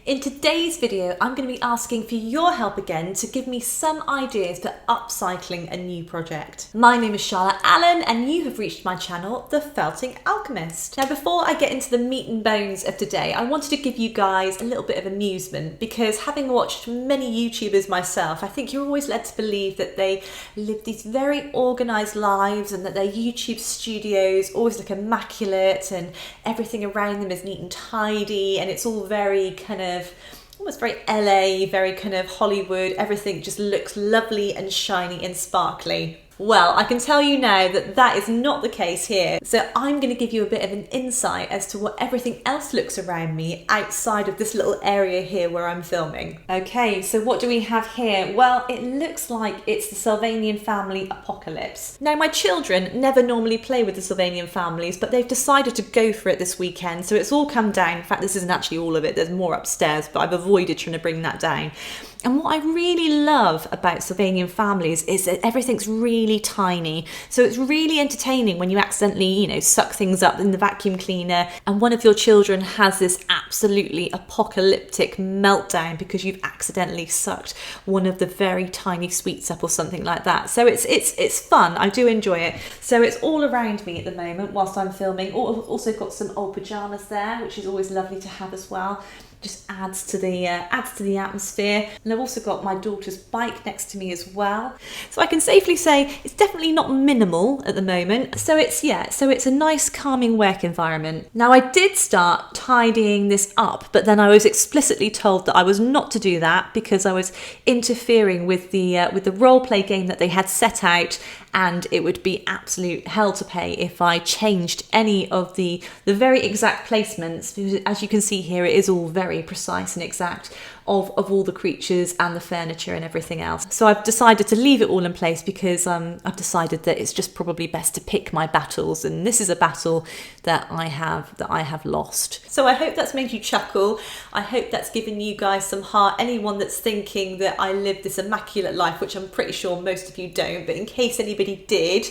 In today's video, I'm going to be asking for your help again to give me some ideas for upcycling a new project. My name is Charlotte Allen and you have reached my channel, The Felting Alchemist. Now before I get into the meat and bones of today, I wanted to give you guys a little bit of amusement because having watched many YouTubers myself, I think you're always led to believe that they live these very organised lives and that their YouTube studios always look immaculate and everything around them is neat and tidy and it's all very kind of almost very LA, very kind of Hollywood. Everything just looks lovely and shiny and sparkly. Well, I can tell you now that that is not the case here. So I'm going to give you a bit of an insight as to what everything else looks around me outside of this little area here where I'm filming. Okay, so what do we have here? Well, it looks like it's the Sylvanian family apocalypse. Now, my children never normally play with the Sylvanian families, but they've decided to go for it this weekend. So it's all come down. In fact, this isn't actually all of it. There's more upstairs, but I've avoided trying to bring that down. And what I really love about Sylvanian families is that everything's really tiny. So it's really entertaining when you accidentally, suck things up in the vacuum cleaner and one of your children has this absolutely apocalyptic meltdown because you've accidentally sucked one of the very tiny sweets up or something like that. So it's fun. I do enjoy it. So it's all around me at the moment whilst I'm filming. I've also got some old pajamas there, which is always lovely to have as well. Just adds to the atmosphere. And I've also got my daughter's bike next to me as well. So I can safely say it's definitely not minimal at the moment. So it's a nice calming work environment. Now I did start tidying this up, but then I was explicitly told that I was not to do that because I was interfering with the role play game that they had set out, and it would be absolute hell to pay if I changed any of the very exact placements, because as you can see here, it is all very precise and exact of all the creatures and the furniture and everything else. So I've decided to leave it all in place because I've decided that it's just probably best to pick my battles, and this is a battle that I have lost. So I hope that's made you chuckle. I hope that's given you guys some heart. Anyone that's thinking that I live this immaculate life, which I'm pretty sure most of you don't, but in case anybody did,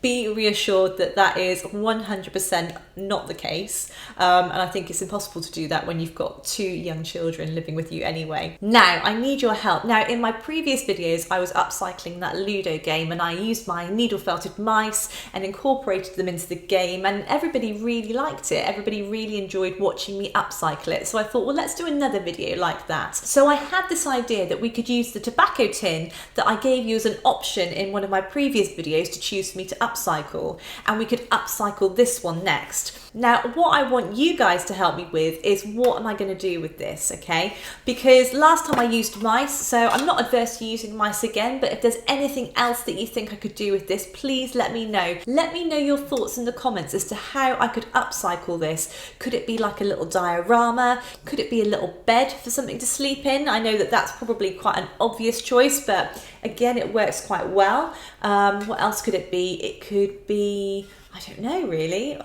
be reassured that that is 100% not the case. And I think it's impossible to do that when you've got two young children living with you anyway. Now, I need your help. Now, in my previous videos, I was upcycling that Ludo game and I used my needle felted mice and incorporated them into the game, and everybody really liked it. Everybody really enjoyed watching me upcycle it. So I thought, well, let's do another video like that. So I had this idea that we could use the tobacco tin that I gave you as an option in one of my previous videos to choose for me to upcycle, and we could upcycle this one next. Now, what I want you guys to help me with is what am I going to do with this, okay? Because last time I used mice, so I'm not adverse to using mice again, but if there's anything else that you think I could do with this, please let me know. Let me know your thoughts in the comments as to how I could upcycle this. Could it be like a little diorama? Could it be a little bed for something to sleep in? I know that that's probably quite an obvious choice, but again, it works quite well. What else could it be? It could be, I don't know really,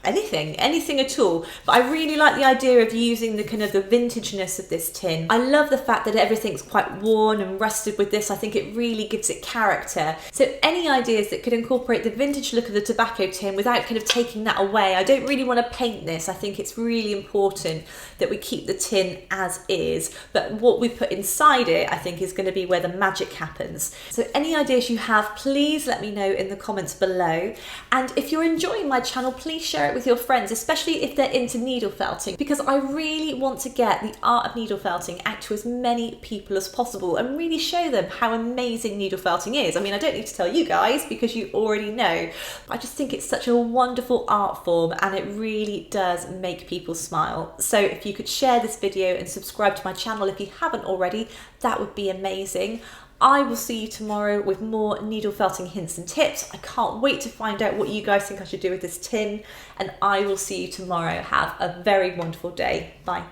anything at all. But I really like the idea of using the kind of the vintageness of this tin. I love the fact that everything's quite worn and rusted with this. I think it really gives it character. So any ideas that could incorporate the vintage look of the tobacco tin without kind of taking that away? I don't really want to paint this. I think it's really important that we keep the tin as is, but what we put inside it, I think, is going to be where the magic happens. So any ideas you have, please let me know in the comments below. And if you're enjoying my channel, please share it with your friends, especially if they're into needle felting, because I really want to get the art of needle felting out to as many people as possible and really show them how amazing needle felting is. I mean, I don't need to tell you guys because you already know. I just think it's such a wonderful art form and it really does make people smile. So if you could share this video and subscribe to my channel if you haven't already, that would be amazing. I will see you tomorrow with more needle felting hints and tips. I can't wait to find out what you guys think I should do with this tin, and I will see you tomorrow. Have a very wonderful day. Bye.